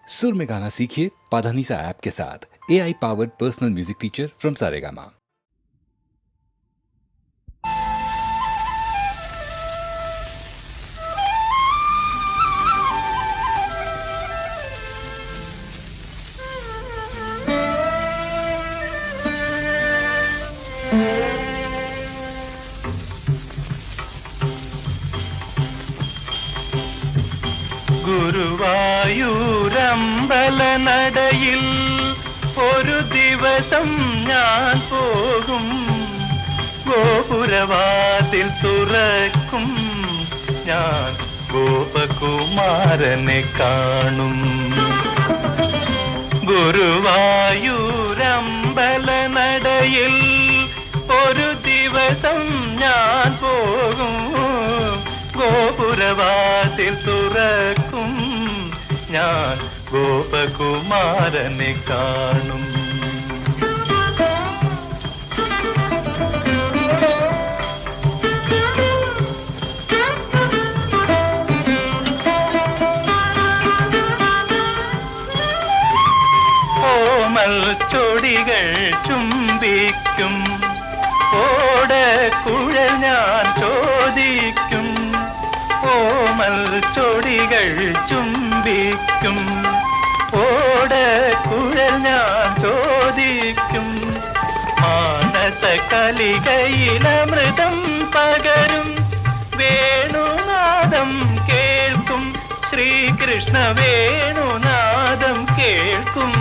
सुर में गाना सीखिए पाधानीसा ऐप के साथ। AI powered personal music teacher from Saregama. ഗുരുവായൂരമ്പലനടയിൽ ഒരു ദിവസം ഞാൻ പോകും, ഗോപുരവാതിൽ തുറക്കും, ഞാൻ ഗോപകുമാരനെ കാണും. ഗുരുവായൂരമ്പലനടയിൽ ഒരു ദിവസം ഞാൻ പോകും, ഗോപുരവാതിൽ തുറക്കും, ഞാൻ ഗോപകുമാരനെ കാണും. ഓമൽ ചൊടികൾ ചുംബിക്കും, ഓടക്കുഴൽ ഞാൻ ചോദിക്കും. ഓമൽ ചൊടികൾ ചുംബിക്കും, ഓടക്കുഴൽ ഞാൻ ചോദിക്കും. മാനസ കലികയിലമൃതം പകരും വേണുനാദം കേൾക്കും, ശ്രീകൃഷ്ണ വേണുനാദം കേൾക്കും.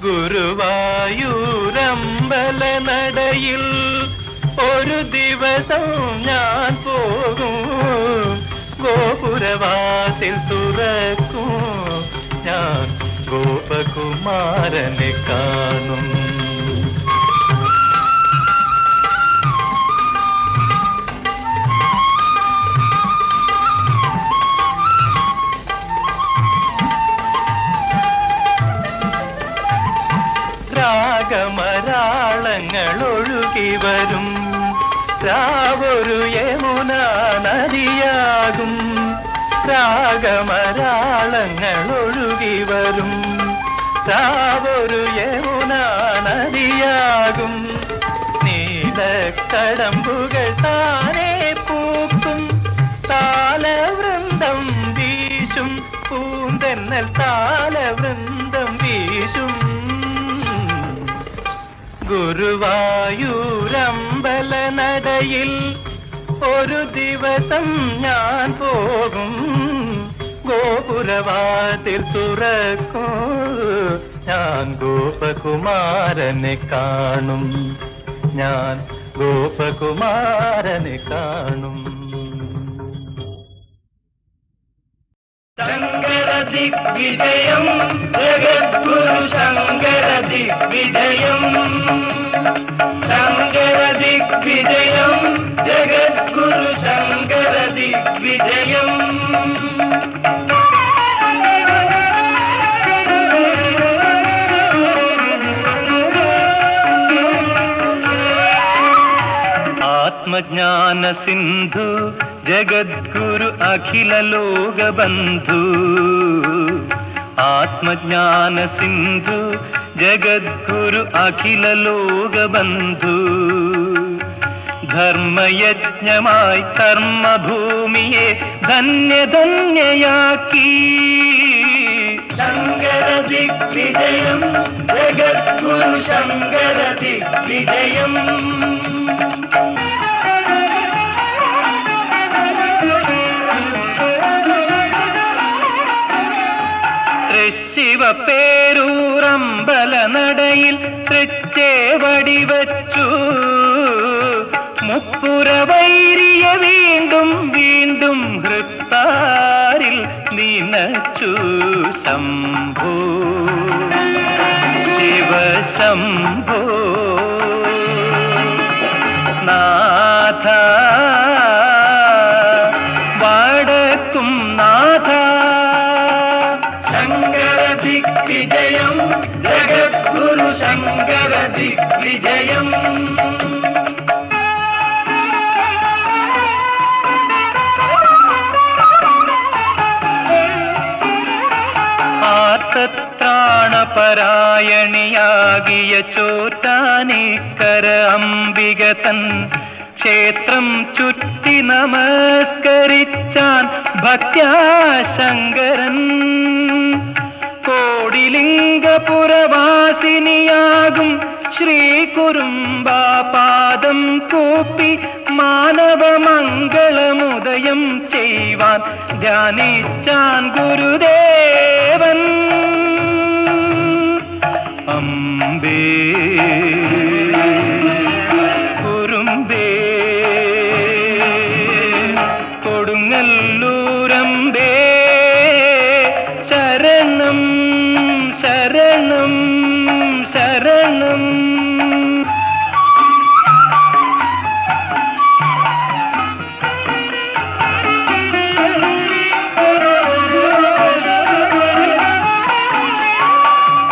ഗുരുവായൂരമ്പലനടയിൽ ഒരു ദിവസം ഞാൻ പോകും, ഗോപുരവാതിൽ തുറക്കും, ഞാൻ ഗോപകുമാരനെ കാണും. രാഗമരാളങ്ങൾ ഒഴുകി വരും, രാവൊരു യമുനാ നദിയാകും. രാഗമരാളങ്ങൾ ഒഴുകി വരും, രാവൊരു യമുനാ നദിയാകും. നീലക്കടമ്പുകൾ താനേ പൂക്കും, താലവൃന്ദം വീശും, പൂന്തെന്നൽ താലവൃന്ദം വീശും. ഗുരുവായൂരമ്പലനടയിൽ ഒരു ദിവസം ഞാൻ പോകും, ഗോപുരവാതിൽ തുറക്കും, ഞാൻ ഗോപകുമാരനെ കാണും, ഞാൻ ഗോപകുമാരനെ കാണും. ശങ്കര ദിഗ്വിജയം ജഗദ്ഗുരു ശങ്കര ദിഗ്വിജയം, ശങ്കര ദിഗ്വിജയം ജഗദ്ഗുരു ശങ്കര ദിഗ്വിജയം. ആത്മജ്ഞാന സിന്ധു ജഗദ്ഗുരു അഖില ലോകബന്ധു, ആത്മജ്ഞാന സിന്ധു ജഗദ്ഗുരു അഖില ലോകബന്ധു. ധർമ്മയജ്ഞമായി കർമ്മഭൂമിയെ ധന്യധന്യയാക്കി. ശങ്കര ദിഗ്വിജയം ജഗദ്ഗുരു ശങ്കര ദിഗ്വിജയം. ശിവപേരൂരമ്പലനടയിൽ തൃച്ചേവടി വച്ചു, മുപ്പുരവൈരിയ വീണ്ടും വീണ്ടും ഹൃത്താരിൽ നിനച്ചു. ശംഭോ ശിവശംഭോ നാഥ വടക്കും നാഥ. ശങ്കര ദിഗ്വിജയം ജഗദ്ഗുരു ശങ്കര ദിഗ്വിജയം. പരായണിയാകിയ ചോറ്റാനിക്കര അംബിക തൻ ക്ഷേത്രം ചുറ്റി നമസ്കരിച്ചാൻ ഭക്ത്യാ ശങ്കരൻ. കോടിലിംഗപുരവാസിനിയാകും ശ്രീ കുറുമ്പാപാദം കൂപ്പി മാനവമംഗളമുദയം ചെയ്യുവാൻ ധ്യാനിച്ചാൻ ഗുരുദേവൻ. അംബേ കുറുമ്പേ കൊടുങ്ങല്ലൂരമ്പേ ശരണം ശരണം ശരണം.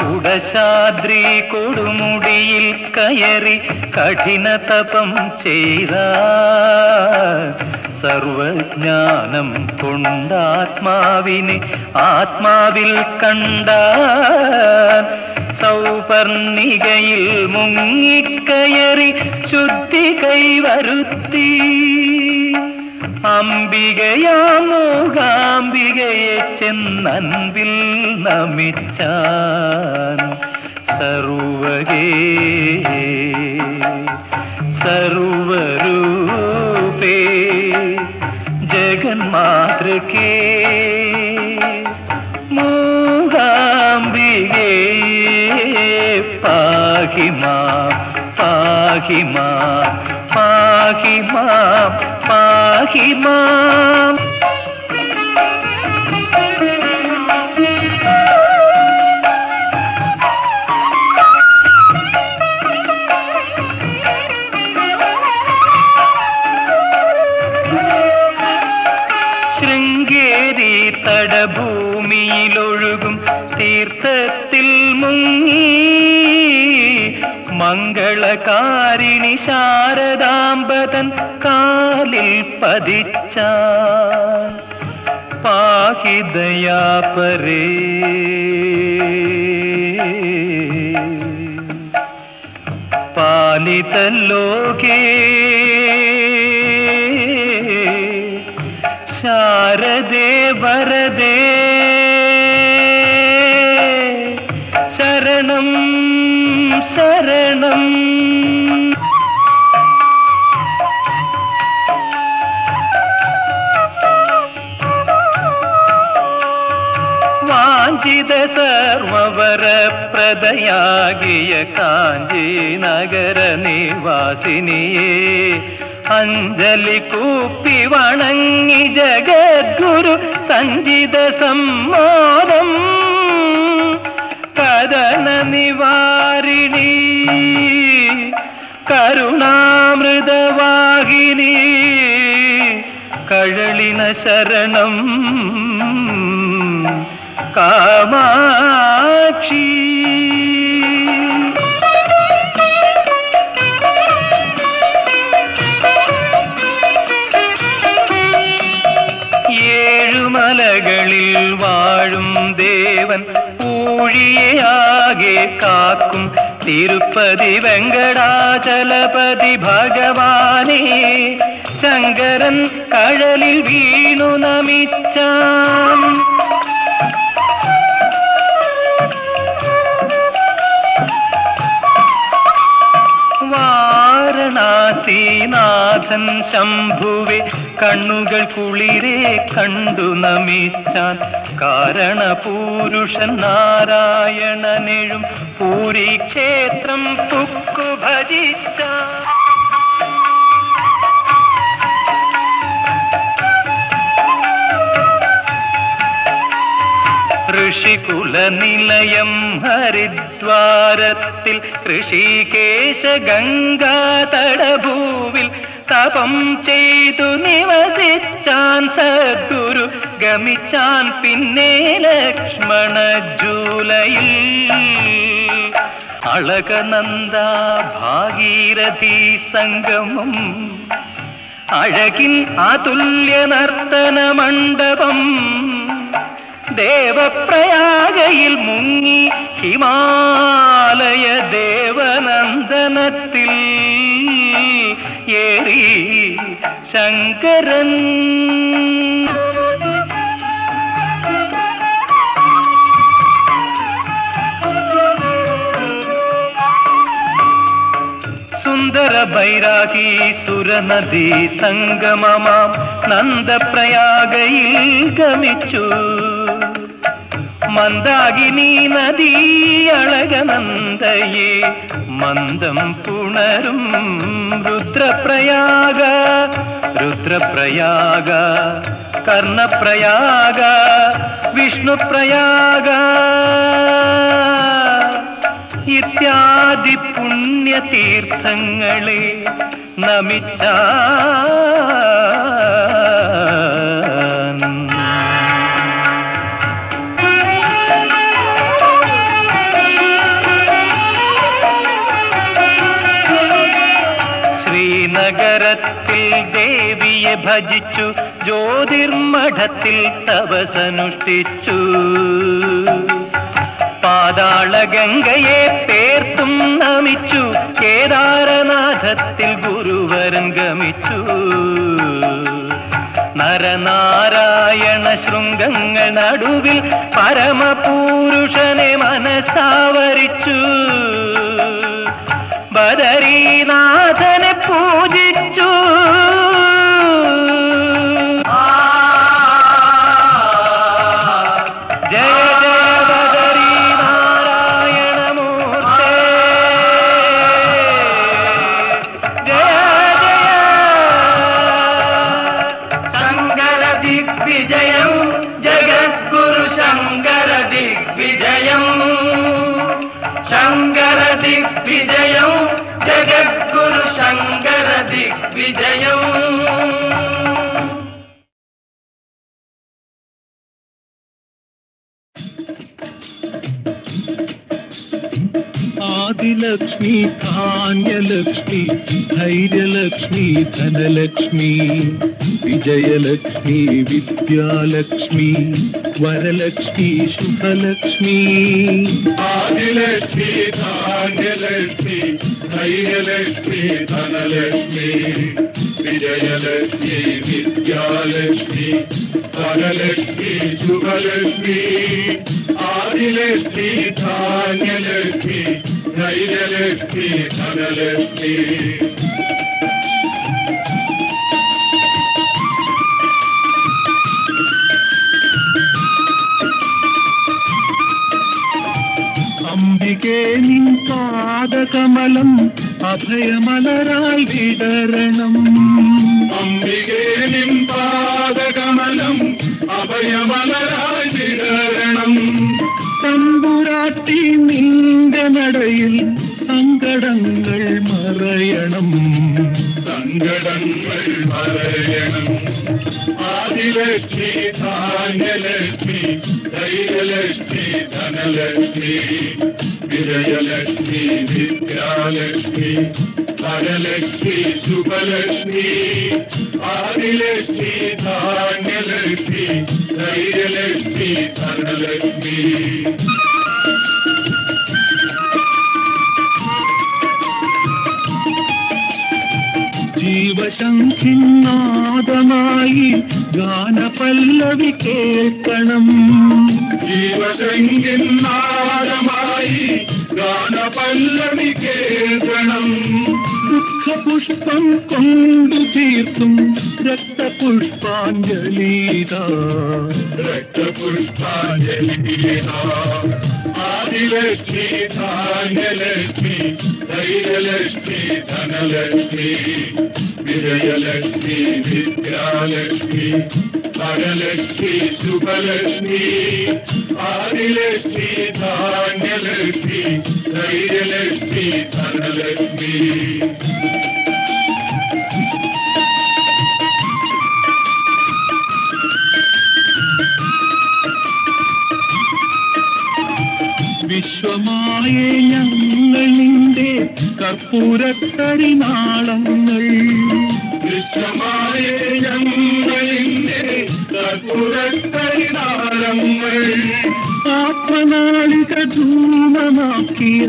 കുടശാദ്രി കൊടുമുടിയിൽ കയറി കഠിന തപം ചെയ്ത സർവജ്ഞാനം കൊണ്ടാത്മാവിനെ ആത്മാവിൽ കണ്ട സൗപർണികയിൽ മുങ്ങിക്കയറി ശുദ്ധി കൈവരുത്തി അംബികയാം മൂകാംബികയെ ചെന്നൻപിൽ നമിച്ചാൻ. സർവഗേ സർവരൂപേ ജഗന്മാതൃകേ മൂകാംബികേ പാഹി മാം പാഹി മാം പാഹി മാം പാഹി മാം. ശൃംഗേരി തടഭൂമിയിലൊഴുകും തീർത്ഥത്തിൽ മുങ്ങി മംഗളകാരിണി ശാരദാംബതൻ കാലിൽ പതിച്ചാൻ. പാഹി ദയാപരേ പാലിതലോകേ ശാരദേ വരദേ ശരണം ശരണം. വാഞ്ചിത സർവവരപ്രദയാകിയ കാഞ്ചി നഗര നിവാസിനിയേ അഞ്ജലി കൂപ്പി വണങ്ങി ജഗദ്ഗുരു സഞ്ചിത സമ്മോദം. കദന നിവാരിണി കരുണാമൃതവാഹിനി കഴളിന ശരണം കാമാക്ഷി. ഏഴുമലകളിൽ വാഴും ദേവൻ ഊഴിയാകെ കാക്കും തിരുപ്പതി വെങ്കടാചലപതി ഭഗവാനേ ശങ്കരൻ കഴലിൽ വീണു നമിച്ചാൻ. വാരണാസീനാഥൻ ശംഭുവെ കണ്ണുകൾ കുളിരെ കണ്ടു നമിച്ചാൻ. കാരണപൂരുഷൻ നാരായണനെഴും പൂരി ക്ഷേത്രം പുക്കു ഭജിച്ചാൻ. ഋഷികുലനിലയം ഹരിദ്വാരത്തിൽ ഋഷികേശ ഗംഗാതടഭൂവിൽ തപം ചെയ്തു നിവസിച്ചാൻ സദ്ഗുരു ഗമിച്ചാൻ. പിന്നെ ലക്ഷ്മണ ജൂലയിൽ അളകനന്ദ ഭാഗീരഥി സംഗമം അഴകിൻ അതുല്യ നർത്തന മണ്ഡപം ദേവപ്രയാഗയിൽ മുങ്ങി ഹിമാലയ ദേവനന്ദനത്തിൽ ഏറി ശങ്കരൻ. സുന്ദര ബൈരാഗി സുരനദി സംഗമമാം നന്ദപ്രയാഗയിൽ ഗമിച്ചു. മന്ദാകിനി നദി അളകനന്ദയെ മന്ദം പുണരും രുദ്രപ്രയാഗ രുദ്രപ്രയാഗ കർണപ്രയാഗ വിഷ്ണുപ്രയാഗ ഇത്യാദി പുണ്യതീർത്ഥങ്ങളെ നമിച്ചാൻ ശ്രീനഗരത്തിൽ ദേവിയെ ഭജിച്ചു, ജ്യോതിർമഠത്തിൽ തപസനുഷ്ഠിച്ചു. പാതാള ഗംഗയെ പേർത്തും നമിച്ചു, കേദാരനാഥത്തിൽ ഗുരുവരൻ ഗമിച്ചു. നരനാരായണ ശൃംഗങ്ങൾ നടുവിൽ പരമപുരുഷനെ മനസ്സാവരിച്ചു. ബദരീനാഥനെ പൂജിച്ചു. ദിഗ്വിജയം ജഗദ്ഗുരു ശങ്കര ദിഗ്വിജയം, ശങ്കര ദിഗ്വിജയം ജഗദ്ഗുരു ശങ്കര ദിഗ്വിജയം. ആദിലക്ഷ്മി ധാന്യലക്ഷ്മി ധൈര്യലക്ഷ്മി ധനലക്ഷ്മി വിജയലക്ഷ്മി വിദ്യാലക്ഷ്മി വരലക്ഷ്മി ശുഭലക്ഷ്മി. ആദിലക്ഷ്മി ധാന്യലക്ഷ്മി ധൈര്യലക്ഷ്മി ധനലക്ഷ്മി വിജയലക്ഷ്മി വിദ്യാലക്ഷ്മി വരലക്ഷ്മി ശുഭലക്ഷ്മി. ആദിലക്ഷ്മി ധാന്യലക്ഷ്മി ധൈര്യലക്ഷ്മി ധനലക്ഷ്മി. അംബികേ നിൻ പാദകമലം അഭയമലരായി വിടരണം. അംബികേ നിൻ പാദകമലം അഭയമലരായി വിടരണം. തമ്പുരാട്ടി നിന്റെ നടയിൽ സങ്കടങ്ങൾ മറയണം. സങ്കടങ്ങൾ മറയണം. ആദിലക്ഷ്മി ധാന്യലക്ഷ്മി ധൈര്യലക്ഷ്മി ധനലക്ഷ്മി വിജയലക്ഷ്മി വിദ്യാലക്ഷ്മി വരലക്ഷ്മി ശുഭലക്ഷ്മി. ആദിലക്ഷ്മി ധാന്യലക്ഷ്മി ധൈര്യലക്ഷ്മി ധനലക്ഷ്മി. ജീവശംഖിനാദമായി ഗാനപല്ലവി കേൾക്കണം. ജീവശംഖിനാദമായി ഗാനപല്ലവി കേൾക്കണം. ദുഃഖപുഷ്പം കൊണ്ടു തീർത്തും രക്തപുഷ്പാഞ്ജലീതാ രക്തപുഷ്പാഞ്ജലീതാ. ആദിലക്ഷ്മി ധാന്യലക്ഷ്മി ധൈര്യലക്ഷ്മി ധനലക്ഷ്മി വിജയലക്ഷ്മി വിദ്യാലക്ഷ്മി വരലക്ഷ്മി ശുഭലക്ഷ്മി. ആദിലക്ഷ്മി ധാന്യലക്ഷ്മി ധൈര്യലക്ഷ്മി ധനലക്ഷ്മി. വിശ്വമായേ ഞങ്ങൾ നിന്റെ കർപ്പൂരത്തരിനാളങ്ങൾ. വിശ്വമായ ഞങ്ങളിന്റെ കർപ്പൂരത്തരിനാളങ്ങൾ ആത്മനാളിക ധൂമമാക്കിയ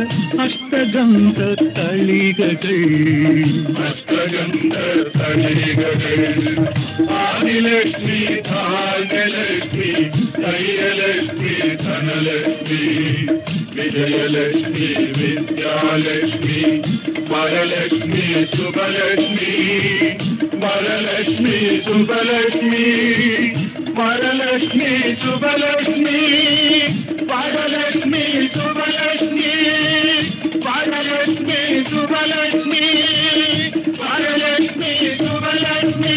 അഷ്ടഗന്ധ തളികകൾ അഷ്ടഗന്ധ തളികകൾ ആദിലക്ഷ്മി ഭാഗ്യലക്ഷ്മി ധൈര്യലക്ഷ്മി ധനലക്ഷ്മി വിജയലക്ഷ്മി വിദ്യാലക്ഷ്മി വരലക്ഷ്മി ശുഭലക്ഷ്മി വരലക്ഷ്മി ശുഭലക്ഷ്മി വരലക്ഷ്മി ശുഭലക്ഷ്മി വരലക്ഷ്മി ശുഭലക്ഷ്മി വരലക്ഷ്മി ശുഭലക്ഷ്മി വരലക്ഷ്മി ശുഭലക്ഷ്മി.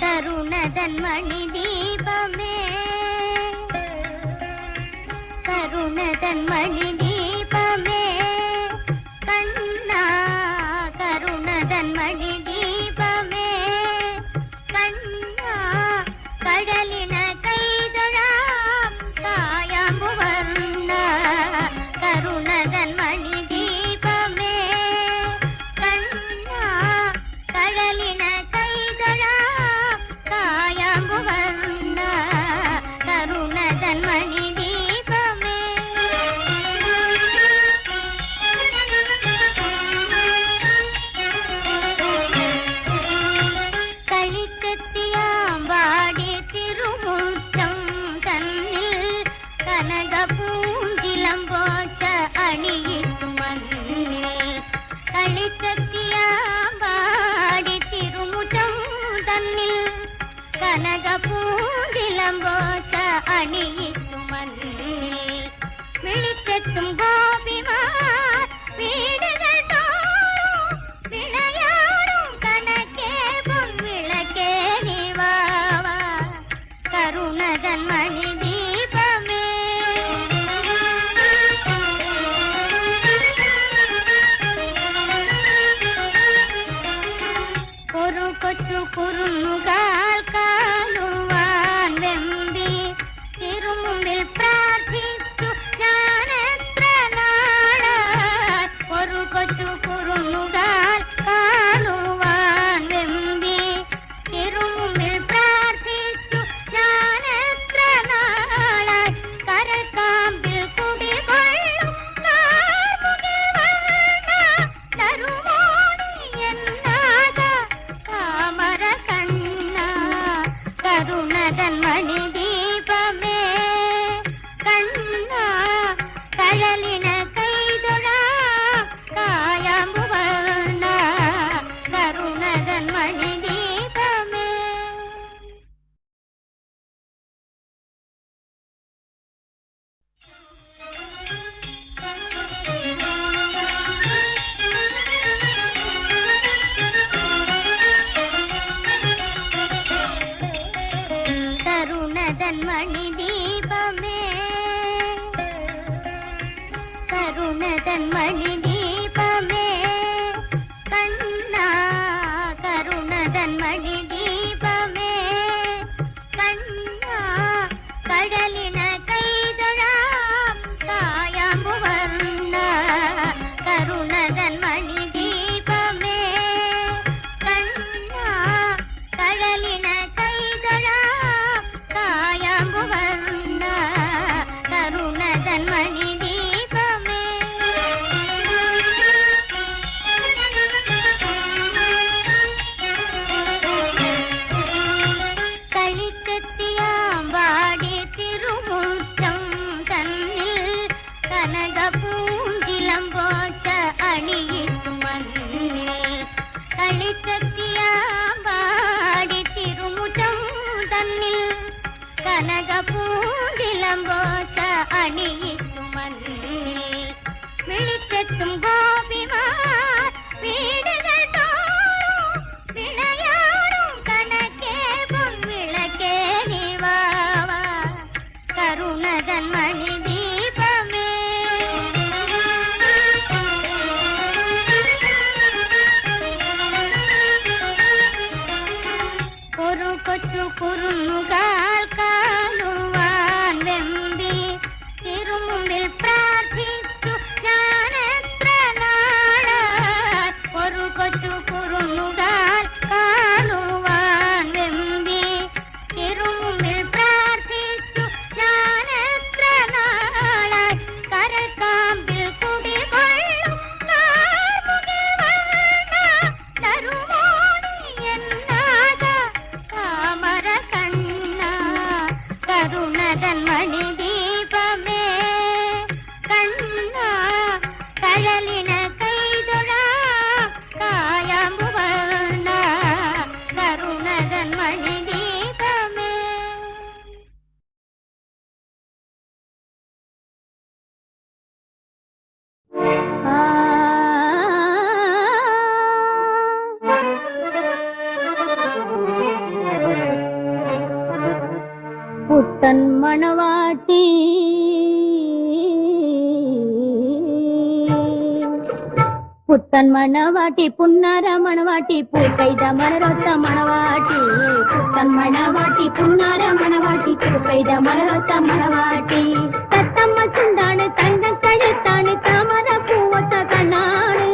കരുണതൻ മണി ദീപമേ കളിച്ചെത്തും ഗോപിമാർ വീടുകൾ തോറും വിളയാടും കണക്കേ പൊൻവിളക്കേ നിവാവ കരുണതൻ മണിദീപമേ. ഒരു കൊച്ചു കുറുന്നുകാൽ കാണുവാൻ വെമ്പി തിരുമുമ്പിൽ പ്രാർത്ഥിച്ചു ഞാനെത്ര നാളായി. ഒരു കൊച്ചു കുറുന്നുകാൽ കാണുവാൻ വെമ്പി തിരുമുമ്പിൽ പ്രാർത്ഥിച്ചു ഞാനെത്ര നാളായി. കരക്കാമ്പിൽ കുടികൊള്ളും കാർമുകിൽ വർണ്ണ തരുമോ നീ എന്നാക താമര കണ്ണ കരുണതൻ മണിദീപമേ. കണ്ണ കഴലിന കൈതൊഴ കായാമ്പു വർണ്ണ കരുണതൻ മണിദീപമേ. കരുണതൻ മണിദീപമേ കരുണതൻ മണിദീപമേ. കണ്ണ കരുണതൻ മണിദീപമേ. കണ്ണ കടലിന കൈതൊഴാം കായാമ്പു വർണ്ണ കരുണതൻ മണിദീപമേ. കണ്ണ കടലിന കൈതൊഴാം കായാമ്പു വർണ്ണ കരുണതൻ മണിദീപമേ. കളിക്കെത്തിയാമ്പാടി തിരുമുറ്റം തന്നിൽ കനകപൂഞ്ചിലം പോച്ച അണിയിട്ടു മണ്ണിൽ. കളിക്കെത്തിയാമ്പാടി തിരുമുറ്റം തന്നിൽ കനകപൂഞ്ചിലം പോച്ച അണിയിട്ടു മണ്ണിൽ. വിളിച്ചെത്തും ഗോപിമാർ വീടുകൾ തോറും വിളയാടും കണക്കേ പൊൻവിളക്കേ നിവാവ കരുണതൻ മണിദീപമേ. ഒരു കൊച്ചു കുറുന്നുകാൽ കാണുവാൻ വെമ്പി തിരുമുമ്പിൽ പ്രാർത്ഥിച്ചു ഞാനെത്ര നാളായി. ഒരു കൊച്ചു കുറുന്നുകാൽ കാണുവാൻ വെമ്പി തിരുമുമ്പിൽ പ്രാർത്ഥിച്ചു ഞാനെത്ര നാളായി. കരക്കാമ്പിൽ കുടികൊള്ളും കാർമുകിൽ വർണ്ണ തരുമോ നീ എന്നാക താമര കണ്ണ കരുണതൻ മണിദീപമേ. കണ്ണ കഴലിന കൈതൊഴാം കായാമ്പു വർണ്ണ കരുണതൻ മണിദീപമേ. പുത്തൻ മണവാട്ടി പുത്തൻ മണവാട്ടി പുന്നാര മണവാട്ടി പൂക്കൈത മണരൊത്ത മണവാട്ടി. പുത്തൻ മണവാട്ടി പുന്നാര മണവാട്ടി പൂക്കൈത മണരൊത്ത മണവാട്ടി. തത്തമ്മ ചുണ്ടാണ് തങ്കക്കഴുത്താണ് താമര പൂവത്ത കണ്ണാണ്.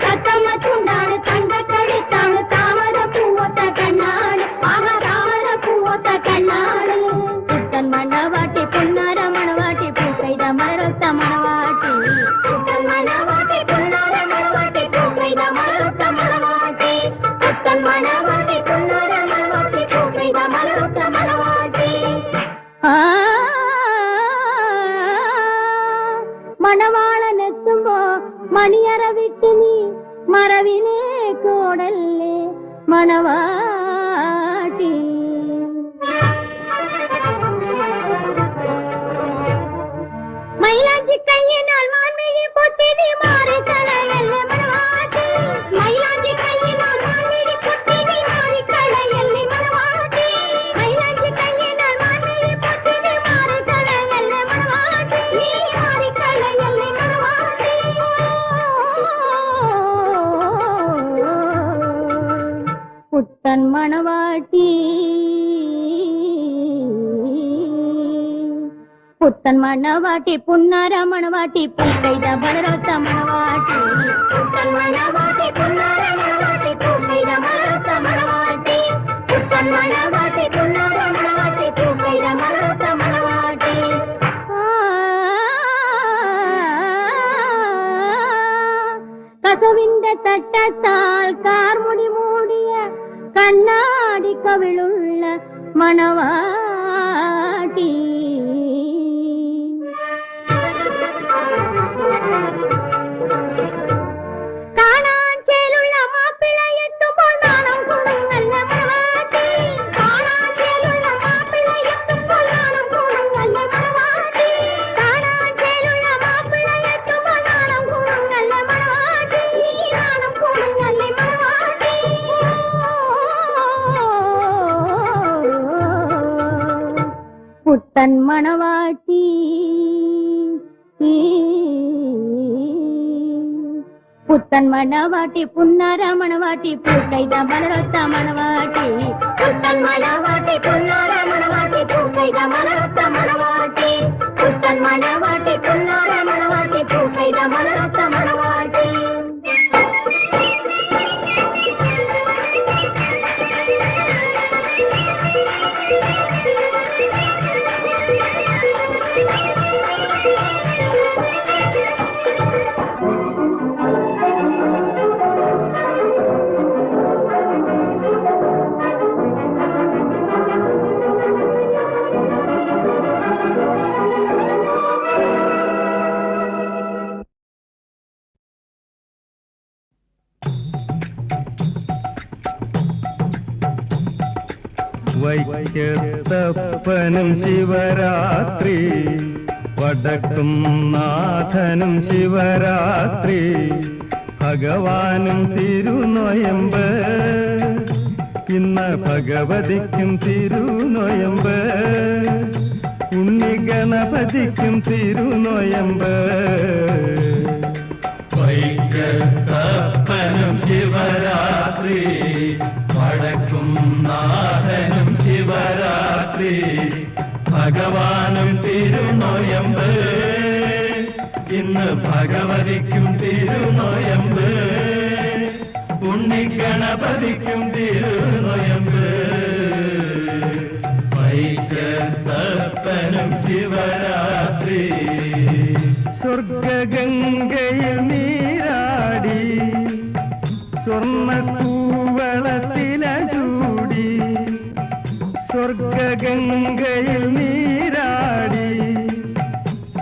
തത്തമ്മ ചുണ്ടാണ് തങ്കക്കഴുത്താണ് താമര പൂവത്ത കണ്ണാണ്. താമര പൂവത്ത കണ്ണാണ്. പുത്തൻ മണവാട്ടി പുന്നാര മണവാട്ടി പൂക്കൈത മണരൊത്ത മണവാട്ടി. പുത്തൻ മണവാട്ടി പുന്നാര മണവാട്ടി പൂക്കൈത മണരൊത്ത മണവാട്ടി. പുത്തൻ മണവാട്ടി പുന്നാര മണവാട്ടി പൂക്കൈത മണരൊത്ത മണവാട്ടി. മണവാളനെത്തുമ്പോ മണിയറ വിട്ട് നീ മറവിലേ കോടല്ലേ മണവാട്ടി. മൈലാഞ്ചി കയ്യനാൾ പുത്തൻ മണവാട്ടി പുത്തൻ മണവാട്ടി പുന്നാര മണവാട്ടി പൂക്കൈത വളരൊത്ത മണവാട്ടി പുത്തൻ മണവാട്ടി പുന്നാര മണവാട്ടി പൂക്കൈത വളരൊത്ത മണവാട്ടി പുത്തൻ മണവാട്ടി പുന്നാര മണവാട്ടി പൂക്കൈത വളരൊത്ത മണവാട്ടി കസവിന്റെ തട്ടത്താൽ കാർമുടി മൂടിയ കണ്ണാടി കവിളുള്ള മണവാട്ടി കാണാൻ ചേലുള്ള മാപ്പിള എത്തുമ്പോൾ നാണം കൂടും നല്ല മണവാട്ടി കാണാൻ ചേലുള്ള മാപ്പിള എത്തുമ്പോൾ നാണം കൂടും നല്ല മണവാട്ടി കാണാൻ ചേലുള്ള മാപ്പിള എത്തുമ്പോൾ നാണം കൂടും നല്ല മണവാട്ടി നാണം കൂടും നല്ല മണവാട്ടി പുത്തൻ മണവാട്ടി പുത്തൻ മണവാട്ടി പുന്നാര മണവാട്ടി പൂക്കൈത മലരൊത്ത മണവാട്ടി പുത്തൻ മണവാട്ടി പുന്നാര മണവാട്ടി പൂക്കൈത മലരൊത്ത മണവാട്ടി പുത്തൻ മണവാട്ടി പുന്നാര മണവാട്ടി പൂക്കൈത മലരൊത്ത മണവാട്ടി വൈക്കത്തപ്പനും ശിവരാത്രി വടക്കും നാഥനും ശിവരാത്രി ഭഗവാനും തിരുനൊയമ്പ് ഇന്ന് ഭഗവതിക്കും തിരുനൊയമ്പ് ഉണ്ണി ഗണപതിക്കും തിരുനൊയമ്പ് വൈക്കത്തപ്പനും ശിവരാത്രി വടക്കും നാഥനും ശിവരാത്രി ഭഗവാനും തിരുനൊയമ്പ് ഇന്ന് ഭഗവതിക്കും തിരുനൊയമ്പ് ഉണ്ണി ഗണപതിക്കും തിരുനൊയമ്പ് വൈക്കത്തപ്പനും ശിവരാത്രി സ്വർഗഗംഗയിൽ നീരാടി സ്വർണ്ണക്കൂവളത്തില ചൂടി സ്വർഗഗംഗയിൽ നീരാടി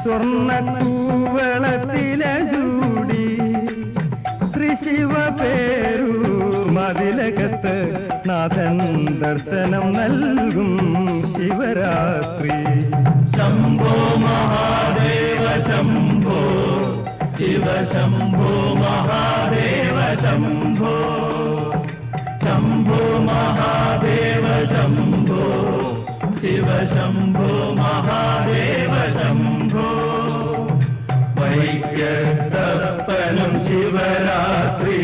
സ്വർണ്ണക്കൂവളത്തില ചൂടി ത്രിശിവ പേരു മതിലകത്ത് നാഥൻ ദർശനം നൽകും ശിവരാത്രി ശംഭോ മഹാദേവ ശംഭോ ശിവ ശംഭോ മഹാദേവ ശംഭോ ശംഭോ മഹാദേവ ശംഭോ ശിവ ശംഭോ മഹാദേവ ശംഭോ വൈക്കത്തപ്പനും ശിവരാത്രി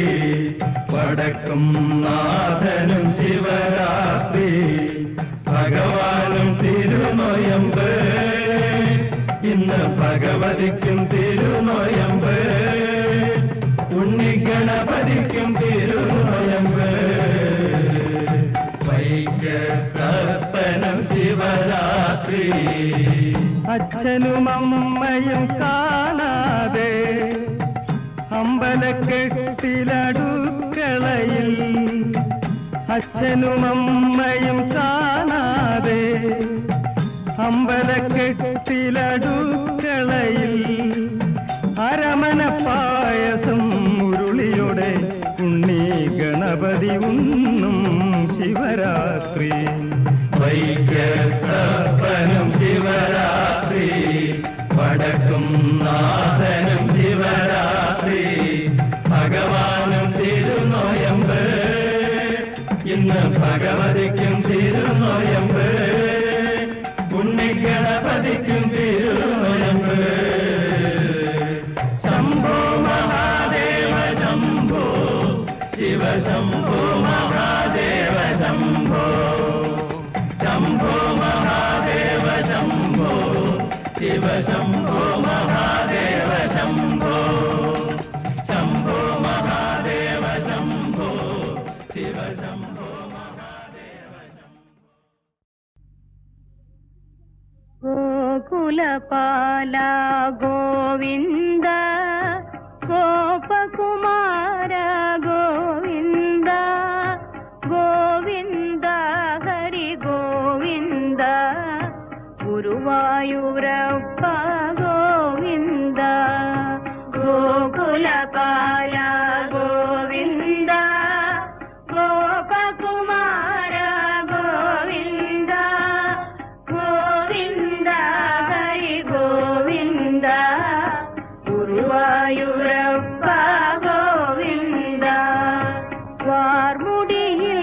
വടക്കും നാഥനും ശിവരാത്രി ഭഗവാനും തിരുനൊയമ്പ് ഇന്ന് ഭഗവതിക്കും തിരുനൊയമ്പ് ഉണ്ണി ഗണപതിക്കും തിരുനൊയമ്പ് വൈക്കത്തപ്പനും ശിവരാത്രി അച്ഛനും അമ്മയും കാണാതെ അമ്പലക്കെട്ടിലടുക്കളയിൽ അച്ഛനും അമ്മയും കാണാതെ അമ്പലക്കെട്ടിലടുക്കളയിൽ അരമന പായസം മുരുളിയുടെ ഉണ്ണി ഗണപതി ഉണ്ണും ശിവരാത്രി വൈക്കത്തപ്പനും ശിവരാത്രി വടക്കും നാഥനും ശിവരാത്രി ഭഗവാനും തിരുനൊയമ്പ് ഇന്ന് ഭഗവതിക്കും തിരുനൊയമ്പ് ഉണ്ണി ഗണപതിക്കും തിരുനൊയമ്പ് ശംഭോ മഹാദേവ ശംഭോ ശിവ ശംഭോ മഹാദേവ ഗോകുലപാല ഗോവിന്ദ ഗോപകുമാര ഗോവിന്ദ ഗോവിന്ദ ഹരി ഗോവിന്ദ ഗുരുവായൂരപ്പ ഗോവിന്ദ ഗോകുലപാല ഗോവിന്ദ ഗോപകുമാര ഗോവിന്ദ ഗോവിന്ദ ഹരി ഗോവിന്ദ ഗുരുവായൂരപ്പ ഗോവിന്ദ വാർമുടിയിൽ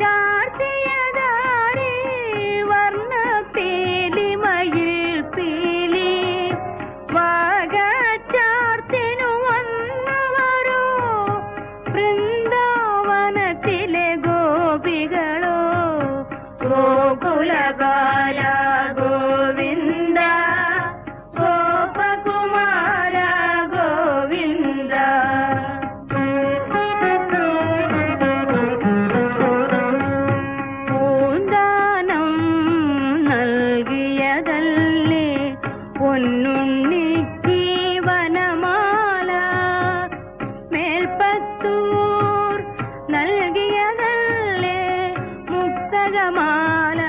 ചാർത്തിയതാരേ വർണ്ണ പീലിമയിൽ പീലി വാഗച്ചാർത്തിനു വന്നവരോ വൃന്ദാവനത്തിലെ ഗോപികളോ ഗോകുലപാല ഗോവിന്ദ ഗോപകുമാര ഗോവിന്ദ പൂന്താനം നൽകിയതല്ലേ പൊന്നുണ്ണിക്ക് വനമാല മേൽപ്പത്തൂർ നൽകിയതല്ലേ മുക്തകമാല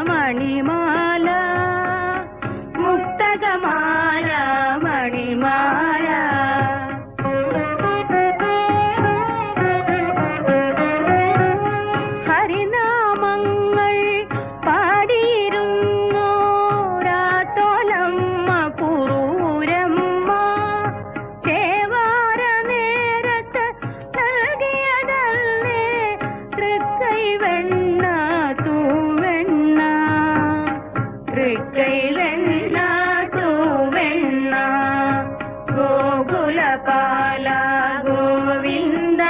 മണിമാല മുക്തകമാല മണിമാല ഹരിനാമങ്ങൾ പാടിയിരുന്നു രാത്തോലമ്മ പുറൂരമ്മ തേവാര നേരത്ത് നൽകിയതല്ലേ തൃക്കൈ വെണ്ണ തൂവെണ്ണ തൃക്കൈ വെണ്ണ തൂവെണ്ണ ഗോകുലപാല ഗോവിന്ദ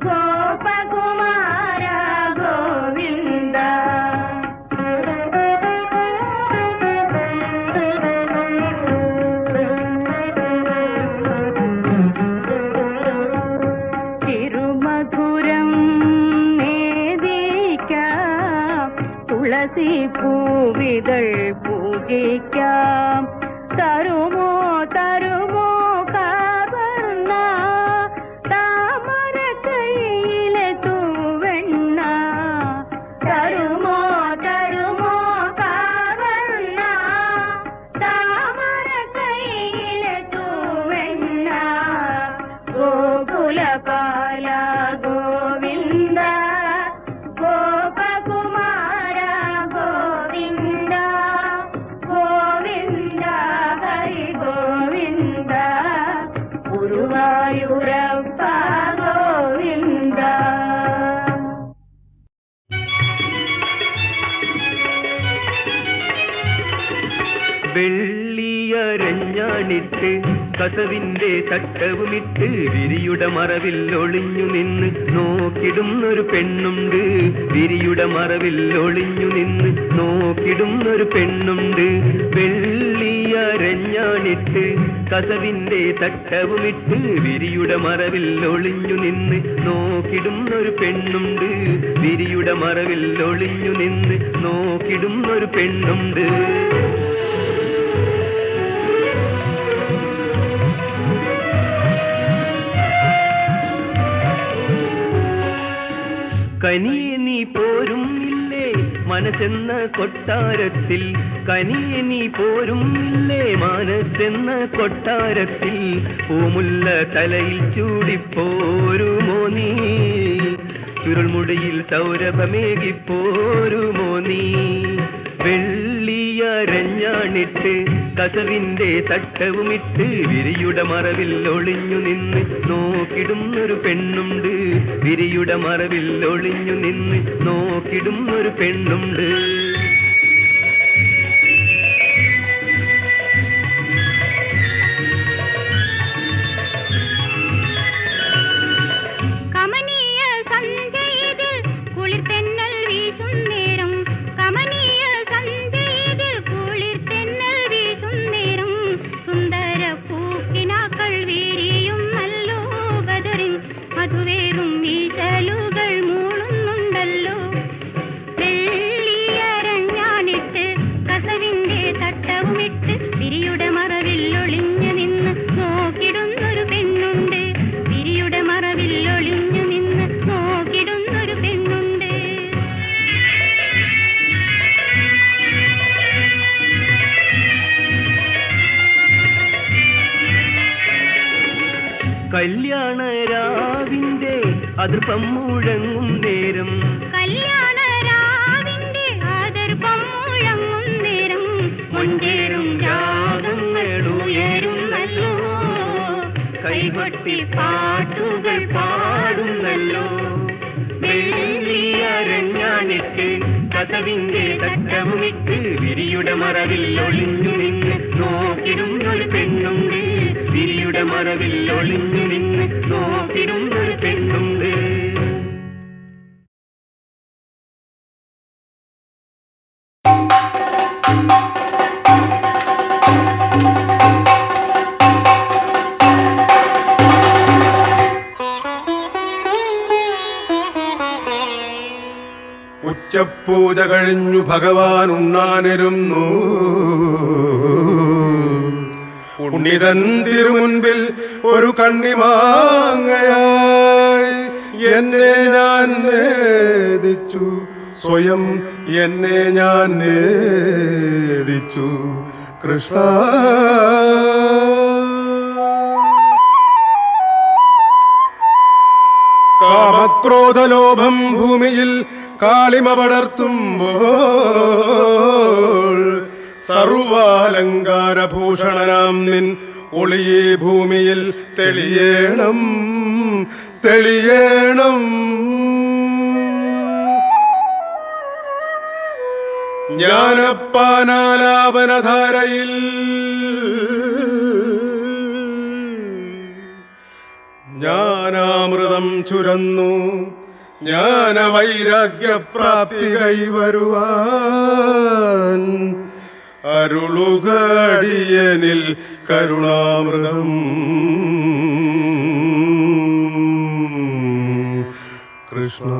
ഗോപകുമാര ഗോവിന്ദ തിരുമധുരം നേദിക്കാം തുളസി പൂവിതൾ പൂജിക്കാം തരുമോ തരുമോ കാവർണ്ണ താമര കൈയിലെ തൂവെണ്ണ തരുമോ തരുമോ കാവർണ്ണ താമര കൈയിലെ തൂവെണ്ണ ഗോകുലപാല ഗോവിന്ദ ഗോപകുമാര ഗോവിന്ദ ഗോവിന്ദ ഹരി ഗോവിന്ദ ഗുരുവായൂരപ്പ ഗോവിന്ദ വെള്ളിയരഞ്ഞാണിട്ട് കസവിന്റെ ചട്ടവുമിട്ട് വിരിയുടെ മറവിൽ ഒളിഞ്ഞു നിന്ന് നോക്കിടുന്നൊരു പെണ്ണുണ്ട് വിരിയുടെ മറവിൽ ഒളിഞ്ഞു നിന്ന് നോക്കിടുന്നൊരു പെണ്ണുണ്ട് വെള്ളിയരഞ്ഞാണിട്ട് കസവിന്റെ ചട്ടവുമിട്ട് വിരിയുടെ മറവിൽ ഒളിഞ്ഞു നിന്ന് നോക്കിടുന്നൊരു പെണ്ണുണ്ട് വിരിയുടെ മറവിൽ ഒളിഞ്ഞു നിന്ന് നോക്കിടുന്നൊരു പെണ്ണുണ്ട് കനിയെ നീ പോരും ഇല്ലേ മനസ്സെന്ന കൊട്ടാരത്തിൽ കനിയെ നീ പോരും ഇല്ലേ മനസ്സെന്ന കൊട്ടാരത്തിൽ പൂമുല്ല തലയിൽ ചൂടിപ്പോരുമോ നീ ചുരുൾമുടിയിൽ സൗരഭമേകിപ്പോരുമോ നീ വെള്ളിയരഞ്ഞാണിട്ട് കസവിന്റെ തട്ടവുമിട്ട് വിരിയുടെ മറവിൽ ഒളിഞ്ഞു നിന്ന് നോക്കിടുന്നൊരു പെണ്ണുണ്ട് വിരിയുടെ മറവിൽ ഒളിഞ്ഞു നിന്ന് നോക്കിടുന്നൊരു പെണ്ണുണ്ട് കമനീയ സന്ധ്യയിൽ കുളിർതെന്നൽ വീശും നേരം കമനീയ സന്ധ്യയിൽ കുളിർതെന്നൽ വീശും നേരം സുന്ദര പൂക്കിനാക്കൾ വീരിയും നല്ലോ ബദറിൻ മധുവേറും വീശലുകൾ മൂളുന്നുണ്ടല്ലോ വെള്ളിയരഞ്ഞ കല്യാണ രാവിന്റെ അതിർപ്പം മുഴങ്ങും നേരം മഞ്ചേരും രാഗങ്ങൾ ഉയരുന്നല്ലോ കൈകൊട്ടി പാട്ടുകൾ പാടുന്നല്ലോ വെള്ളിയരഞ്ഞാണിട്ട് കസവിന്റെ തട്ടവുമിട്ട് വിരിയുടെ മറവിൽ ഒളിഞ്ഞു നിന്ന് നോക്കിടുന്നൊരു പെണ്ണുണ്ട് വിരിയുടെ മറവിൽ ഒളിഞ്ഞു നിന്ന് നോക്കിടുന്നൊരു പെണ്ണുണ്ട് ഉച്ചപ്പൂജ കഴിഞ്ഞു ഭഗവാൻ ഉണ്ണാനിരുന്നു. ഉണ്ണിതൻ തിരുമുൻപിൽ ഒരു കണ്ണിമാങ്ങയായി എന്നെ ഞാൻ നേദിച്ചു, സ്വയം എന്നെ ഞാൻ നേദിച്ചു. കൃഷ്ണ കാമക്രോധലോഭം ഭൂമിയിൽ കാളിമ പടർത്തുമ്പോൾ സർവാലങ്കാരഭൂഷണനാം നിൻ ഒളിയെ ഭൂമിയിൽ തെളിയേണം തെളിയേണം. ജ്ഞാനപ്പാനാലാപനധാരയിൽ ജ്ഞാനാമൃതം ചുരന്നു ജ്ഞാനവൈരാഗ്യപ്രാപ്തി കൈവരുവാൻ അരുളുകടിയനിൽ കരുണാമൃതം. കൃഷ്ണ